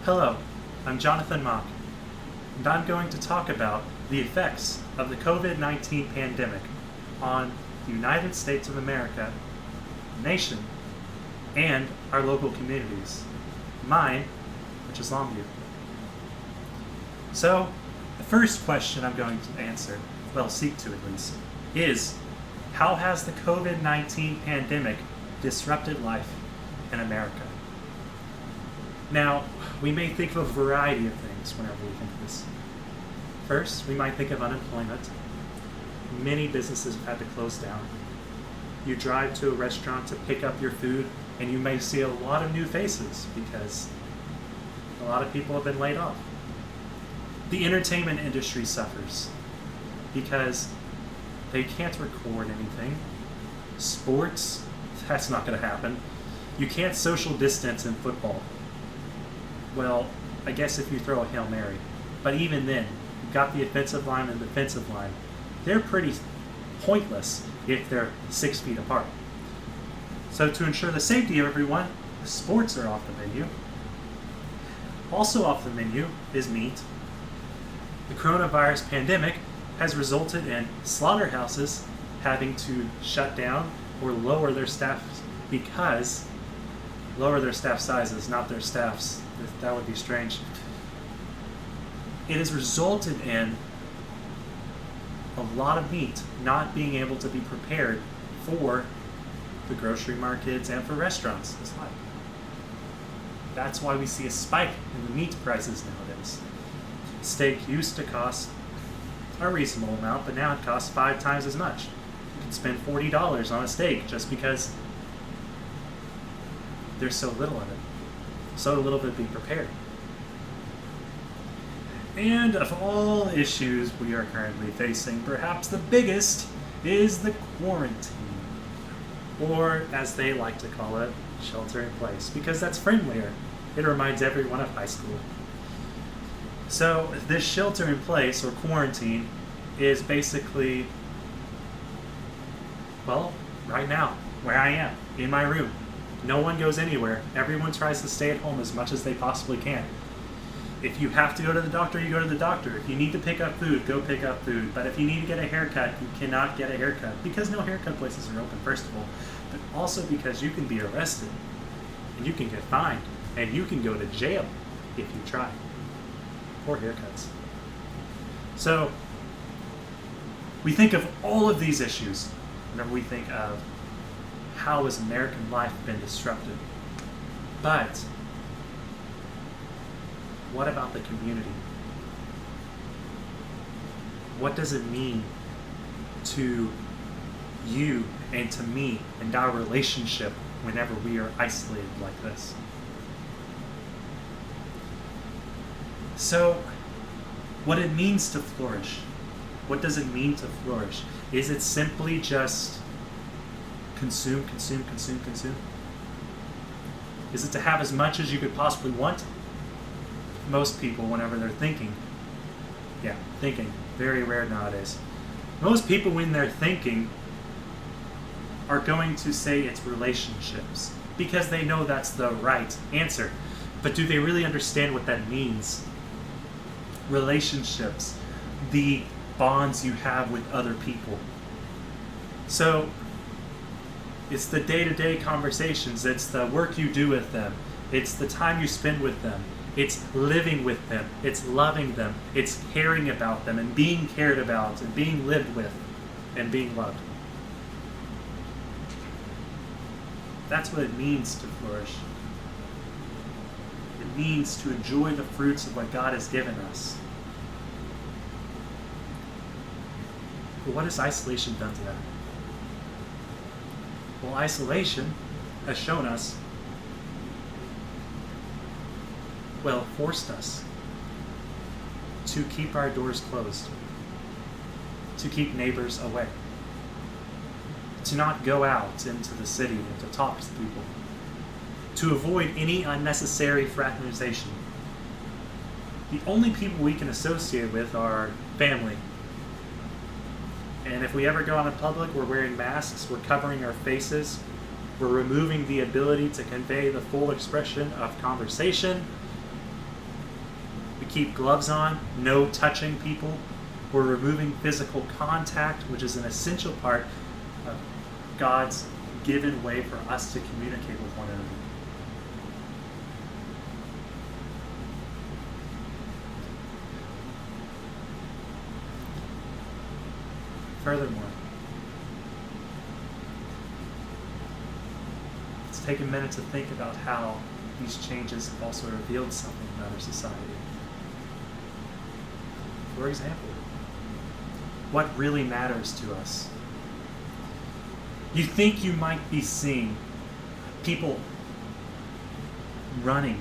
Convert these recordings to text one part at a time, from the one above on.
Hello, I'm Jonathan Mock, and I'm going to talk about the effects of the COVID-19 pandemic on the United States of America, the nation, and our local communities. Mine, which is Longview. So, the first question I'm going to answer, seek to at least, is how has the COVID-19 pandemic disrupted life in America? Now, we may think of a variety of things whenever we think of this. First, we might think of unemployment. Many businesses have had to close down. You drive to a restaurant to pick up your food, and you may see a lot of new faces because a lot of people have been laid off. The entertainment industry suffers because they can't record anything. Sports, that's not going to happen. You can't social distance in football. Well, I guess if you throw a Hail Mary. But even then, you've got the offensive line and the defensive line. They're pretty pointless if they're 6 feet apart. So to ensure the safety of everyone, sports are off the menu. Also off the menu is meat. The coronavirus pandemic has resulted in slaughterhouses having to shut down or lower their staff sizes, not their staffs. That would be strange. It has resulted in a lot of meat not being able to be prepared for the grocery markets and for restaurants. That's why we see a spike in the meat prices nowadays. Steak used to cost a reasonable amount, but now it costs 5 times as much. You can spend $40 on a steak just because there's so little of it. So little of it being prepared. And of all issues we are currently facing, perhaps the biggest is the quarantine. Or, as they like to call it, shelter in place, because that's friendlier. It reminds everyone of high school. So, this shelter in place, or quarantine, is basically, right now, where I am, in my room. No one goes anywhere. Everyone tries to stay at home as much as they possibly can. If you have to go to the doctor, you go to the doctor. If you need to pick up food, go pick up food. But if you need to get a haircut, you cannot get a haircut. Because no haircut places are open, first of all. But also because you can be arrested. And you can get fined. And you can go to jail if you try. For haircuts. So, we think of all of these issues whenever we think of how has American life been disrupted. But what about the community? What does it mean to you and to me and our relationship whenever we are isolated like this? So, what it means to flourish. What does it mean to flourish? Is it simply just consume? Is it to have as much as you could possibly want? Most people, whenever they're thinking, very rare nowadays. Most people, when they're thinking, are going to say it's relationships, because they know that's the right answer. But do they really understand what that means? Relationships, the bonds you have with other people. So, it's the day-to-day conversations, it's the work you do with them, it's the time you spend with them, it's living with them, it's loving them, it's caring about them and being cared about and being lived with and being loved. That's what it means to flourish. It means to enjoy the fruits of what God has given us. But what has isolation done to that? Well, isolation has shown us, forced us to keep our doors closed, to keep neighbors away, to not go out into the city and to talk to people, to avoid any unnecessary fraternization. The only people we can associate with are family. And if we ever go out in public, we're wearing masks, we're covering our faces, we're removing the ability to convey the full expression of conversation, keep gloves on, no touching people. We're removing physical contact, which is an essential part of God's given way for us to communicate with one another. Furthermore, let's take a minute to think about how these changes have also revealed something about our society. For example, what really matters to us? You think you might be seeing people running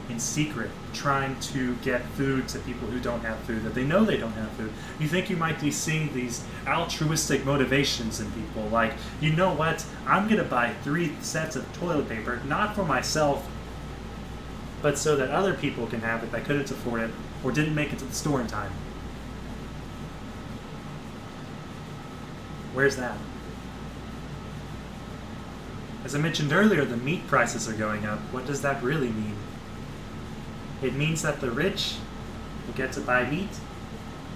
in secret, trying to get food to people who don't have food, that they know they don't have food. You think you might be seeing these altruistic motivations in people, like, you know what, I'm going to buy 3 sets of toilet paper, not for myself, but so that other people can have it that couldn't afford it or didn't make it to the store in time. Where's that? As I mentioned earlier, the meat prices are going up. What does that really mean? It means that the rich will get to buy meat,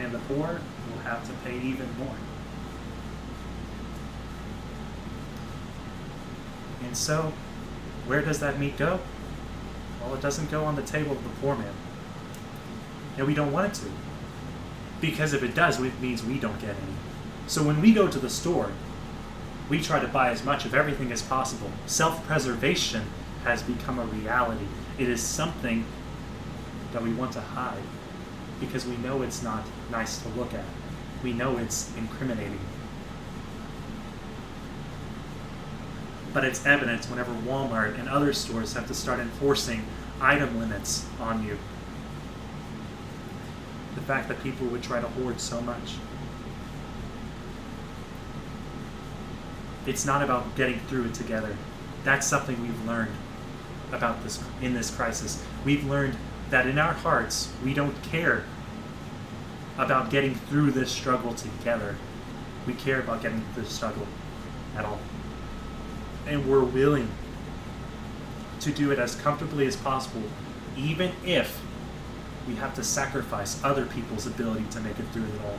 and the poor will have to pay even more. And so, where does that meat go? Well, it doesn't go on the table of the poor man. And we don't want it to. Because if it does, it means we don't get any. So when we go to the store, we try to buy as much of everything as possible. Self-preservation has become a reality. It is something that we want to hide because we know it's not nice to look at. We know it's incriminating. But it's evident whenever Walmart and other stores have to start enforcing item limits on you. The fact that people would try to hoard so much. It's not about getting through it together. That's something we've learned about this in this crisis. We've learned that in our hearts, we don't care about getting through this struggle together. We care about getting through this struggle at all. And we're willing to do it as comfortably as possible, even if we have to sacrifice other people's ability to make it through it all.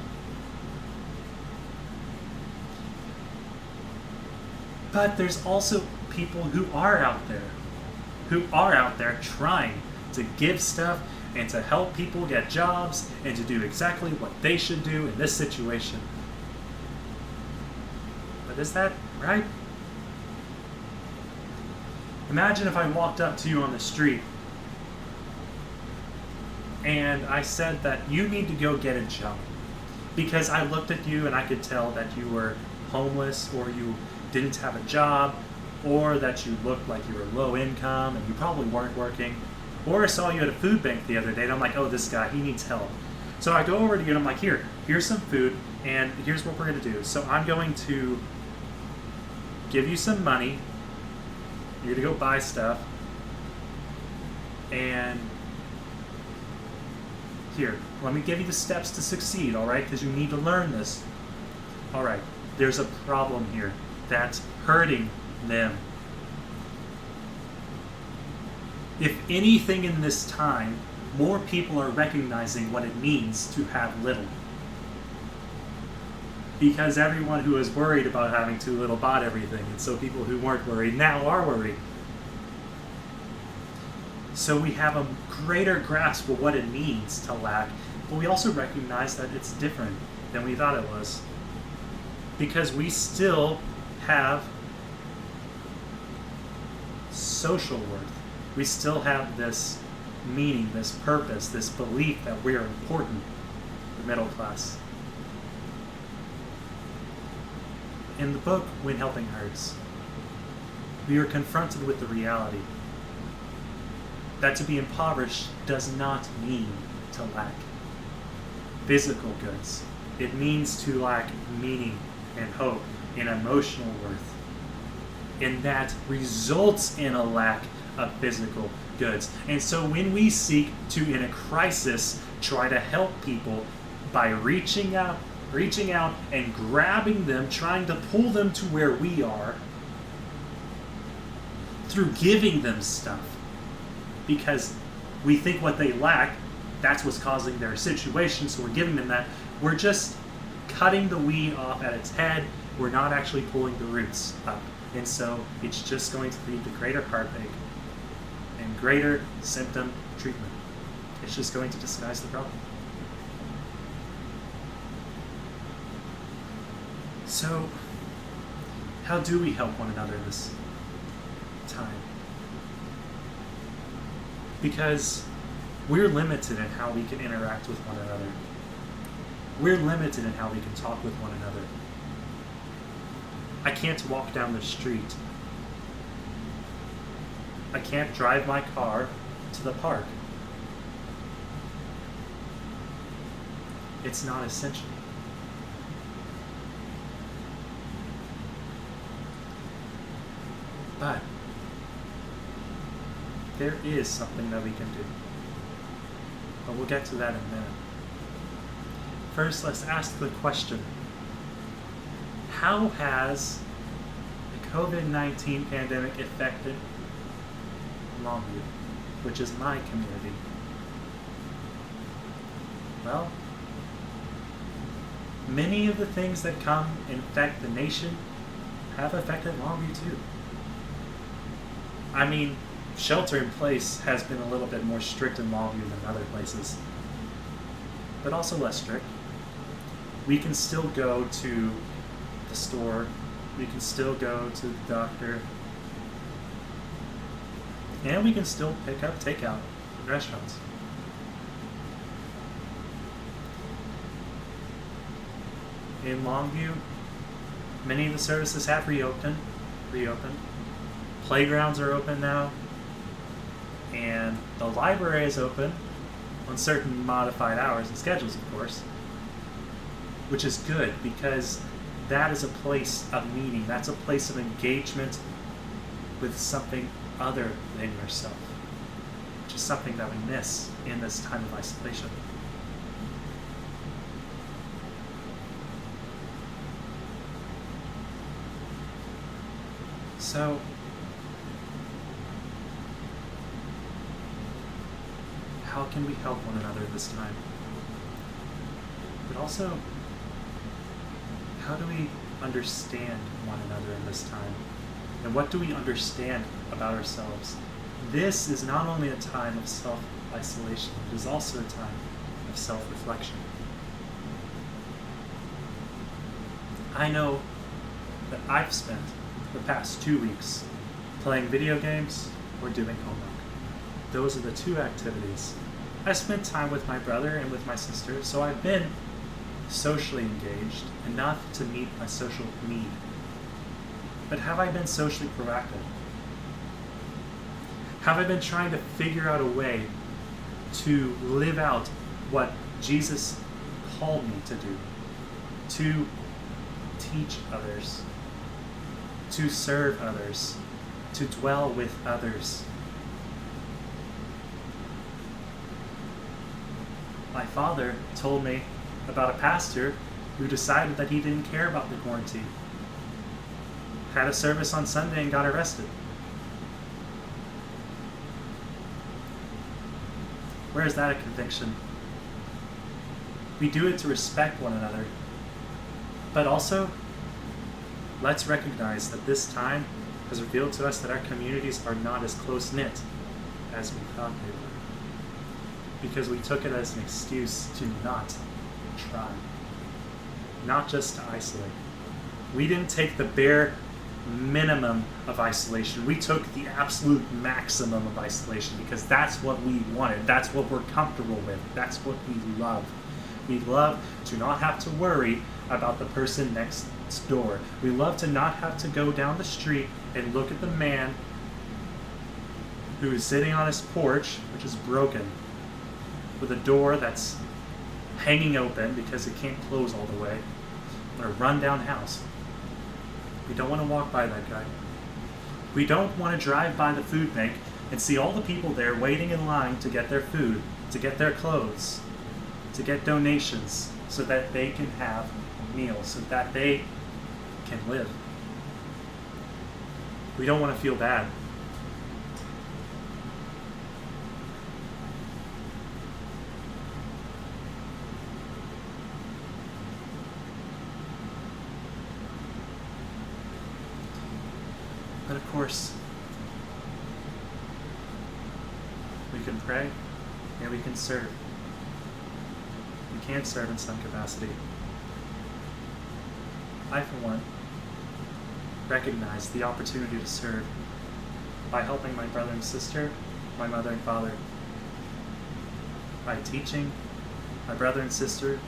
But there's also people who are out there trying to give stuff and to help people get jobs and to do exactly what they should do in this situation. But is that right? Imagine if I walked up to you on the street and I said that you need to go get a job because I looked at you and I could tell that you were homeless or you didn't have a job or that you looked like you were low income and you probably weren't working. Or I saw you at a food bank the other day and I'm like, oh, this guy, he needs help. So I go over to you and I'm like, here's some food and here's what we're going to do. So I'm going to give you some money. You're going to go buy stuff. And here, let me give you the steps to succeed, all right? Because you need to learn this. All right, there's a problem here that's hurting them. If anything in this time, more people are recognizing what it means to have little. Because everyone who was worried about having too little bought everything, and so people who weren't worried now are worried. So we have a greater grasp of what it means to lack, but we also recognize that it's different than we thought it was. Because we still have social worth. We still have this meaning, this purpose, this belief that we're important, the middle class. In the book, When Helping Hurts, we are confronted with the reality that to be impoverished does not mean to lack physical goods. It means to lack meaning and hope and emotional worth. And that results in a lack of physical goods. And so when we seek to, in a crisis, try to help people by reaching out and grabbing them, trying to pull them to where we are, through giving them stuff, because We think what they lack, that's what's causing their situation, so we're giving them that. We're just cutting the weed off at its head. We're not actually pulling the roots up. And so it's just going to lead to greater heartache and greater symptom treatment. It's just going to disguise the problem. So, how do we help one another in this time? Because we're limited in how we can interact with one another. We're limited in how we can talk with one another. I can't walk down the street. I can't drive my car to the park. It's not essential. But there is something that we can do. But we'll get to that in a minute. First, let's ask the question, how has the COVID-19 pandemic affected Longview, which is my community? Well, many of the things that come and affect the nation have affected Longview too. I mean, shelter in place has been a little bit more strict in Longview than other places, but also less strict. We can still go to the store, we can still go to the doctor, and we can still pick up takeout in restaurants. In Longview, many of the services have reopened. Playgrounds are open now, and the library is open on certain modified hours and schedules, of course, which is good because that is a place of meeting. That's a place of engagement with something other than yourself, which is something that we miss in this time of isolation. So, how can we help one another this time? But also, how do we understand one another in this time? And what do we understand about ourselves? This is not only a time of self-isolation, it is also a time of self-reflection. I know that I've spent the past 2 weeks playing video games or doing homework. Those are the two activities. I spent time with my brother and with my sister, so I've been socially engaged enough to meet my social need. But have I been socially proactive? Have I been trying to figure out a way to live out what Jesus called me to do? To teach others, to serve others, to dwell with others. My father told me about a pastor who decided that he didn't care about the quarantine, had a service on Sunday and got arrested. Where is that a conviction? We do it to respect one another, but also let's recognize that this time has revealed to us that our communities are not as close-knit as we thought they were, because we took it as an excuse to not try, not just to isolate. We didn't take the bare minimum of isolation. We took the absolute maximum of isolation because that's what we wanted. That's what we're comfortable with. That's what we love. We love to not have to worry about the person next door. We love to not have to go down the street and look at the man who is sitting on his porch, which is broken, with a door that's hanging open because it can't close all the way, or a rundown house. We don't want to walk by that guy. We don't want to drive by the food bank and see all the people there waiting in line to get their food, to get their clothes, to get donations so that they can have a meal, so that they can live. We don't want to feel bad. course, we can pray and we can serve. We can serve in some capacity. I, for one, recognize the opportunity to serve by helping my brother and sister, my mother and father, by teaching my brother and sister,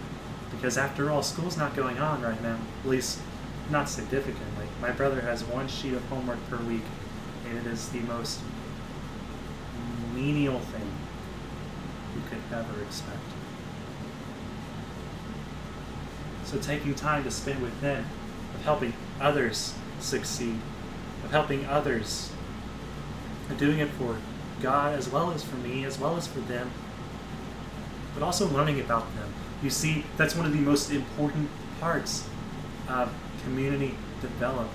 because after all, school's not going on right now, at least not significantly. My brother has one sheet of homework per week, and it is the most menial thing you could ever expect. So taking time to spend with them, of helping others succeed, of helping others, of doing it for God as well as for me, as well as for them, but also learning about them. You see, that's one of the most important parts of community development.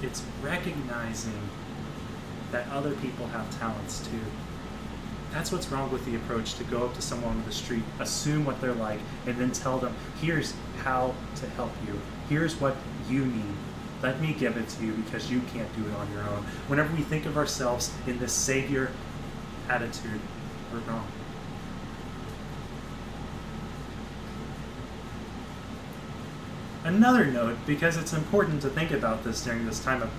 It's recognizing that other people have talents too. That's what's wrong with the approach to go up to someone on the street, assume what they're like, and then tell them, here's how to help you. Here's what you need. Let me give it to you because you can't do it on your own. Whenever we think of ourselves in this savior attitude, we're wrong. Another note, because it's important to think about this during this time of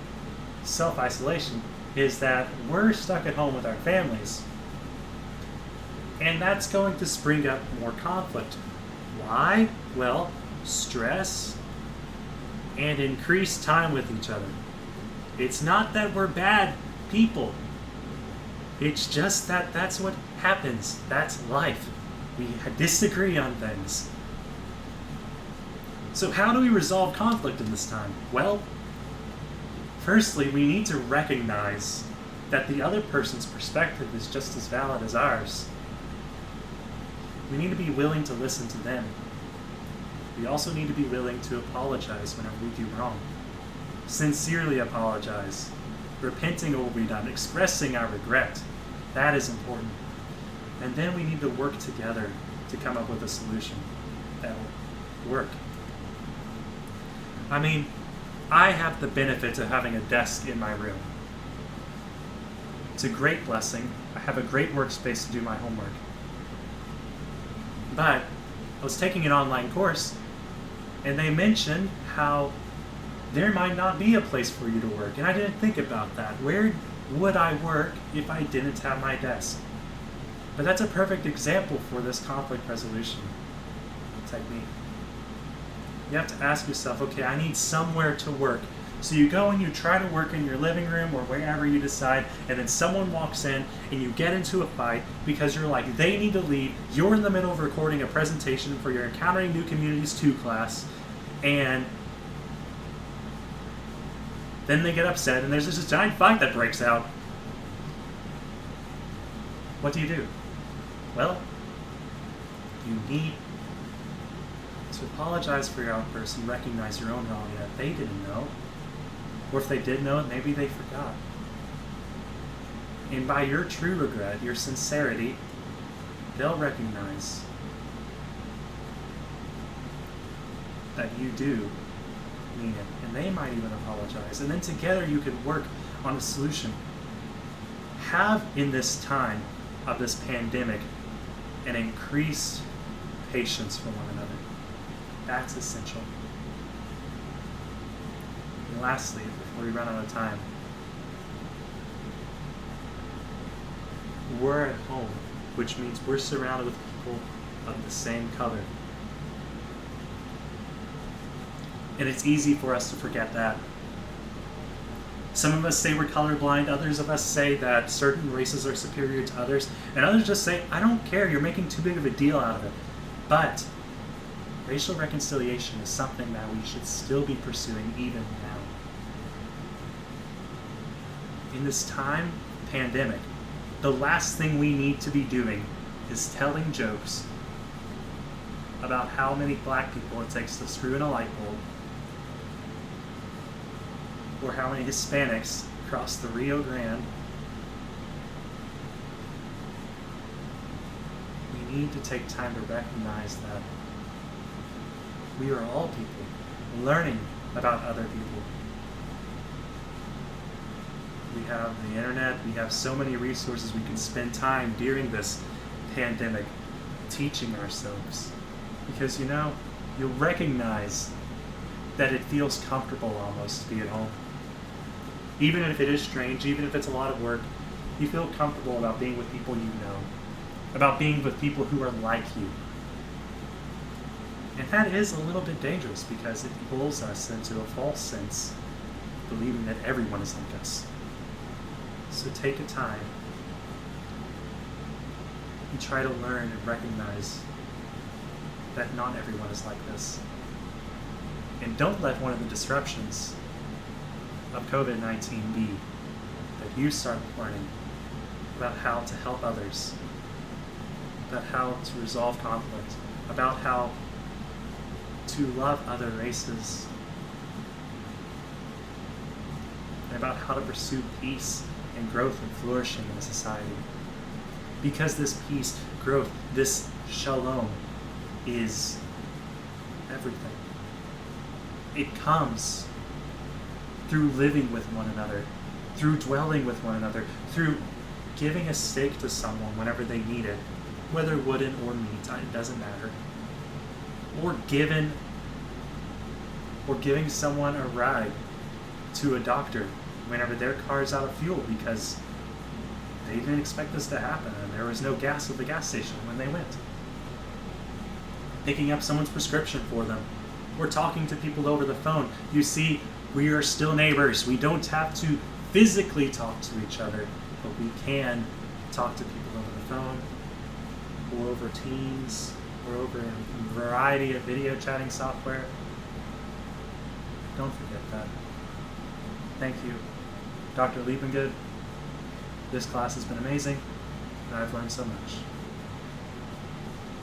self-isolation, is that we're stuck at home with our families. And that's going to spring up more conflict. Why? Well, stress and increased time with each other. It's not that we're bad people. It's just that that's what happens. That's life. We disagree on things. So how do we resolve conflict in this time? Well, firstly, we need to recognize that the other person's perspective is just as valid as ours. We need to be willing to listen to them. We also need to be willing to apologize whenever we do wrong. Sincerely apologize. Repenting of what we've done, expressing our regret. That is important. And then we need to work together to come up with a solution that will work. I mean, I have the benefit of having a desk in my room. It's a great blessing. I have a great workspace to do my homework. But I was taking an online course, and they mentioned how there might not be a place for you to work, and I didn't think about that. Where would I work if I didn't have my desk? But that's a perfect example for this conflict resolution technique. You have to ask yourself, okay, I need somewhere to work. So you go and you try to work in your living room or wherever you decide, and then someone walks in and you get into a fight because you're like, they need to leave. You're in the middle of recording a presentation for your Encountering New Communities 2 class, and then they get upset and there's this giant fight that breaks out. What do? Well, you need to apologize for your own person, recognize your own wrong that they didn't know. Or if they did know it, maybe they forgot. And by your true regret, your sincerity, they'll recognize that you do mean it. And they might even apologize. And then together you could work on a solution. Have in this time of this pandemic an increased patience for one another. That's essential. And lastly, before we run out of time, we're at home, which means we're surrounded with people of the same color. And it's easy for us to forget that. Some of us say we're colorblind, others of us say that certain races are superior to others, and others just say, I don't care, you're making too big of a deal out of it. But racial reconciliation is something that we should still be pursuing even now. In this time, pandemic, the last thing we need to be doing is telling jokes about how many black people it takes to screw in a light bulb, or how many Hispanics cross the Rio Grande. We need to take time to recognize that we are all people, learning about other people. We have the internet. We have so many resources. We can spend time during this pandemic teaching ourselves. Because you'll recognize that it feels comfortable almost to be at home. Even if it is strange, even if it's a lot of work, you feel comfortable about being with people you know, about being with people who are like you. And that is a little bit dangerous because it pulls us into a false sense, believing that everyone is like us. So take a time and try to learn and recognize that not everyone is like this. And don't let one of the disruptions of COVID-19 be that you start learning about how to help others, about how to resolve conflict, about how to love other races, and about how to pursue peace and growth and flourishing in a society. Because this peace, growth, this shalom is everything. It comes through living with one another, through dwelling with one another, through giving a steak to someone whenever they need it, whether wooden or meat, it doesn't matter. Or giving someone a ride to a doctor whenever their car's out of fuel because they didn't expect this to happen and there was no gas at the gas station when they went. Picking up someone's prescription for them, or talking to people over the phone. You see, we are still neighbors. We don't have to physically talk to each other, but we can talk to people over the phone, or over Teams, or over a variety of video chatting software. Don't forget that. Thank you, Dr. Liebengood. This class has been amazing, and I've learned so much.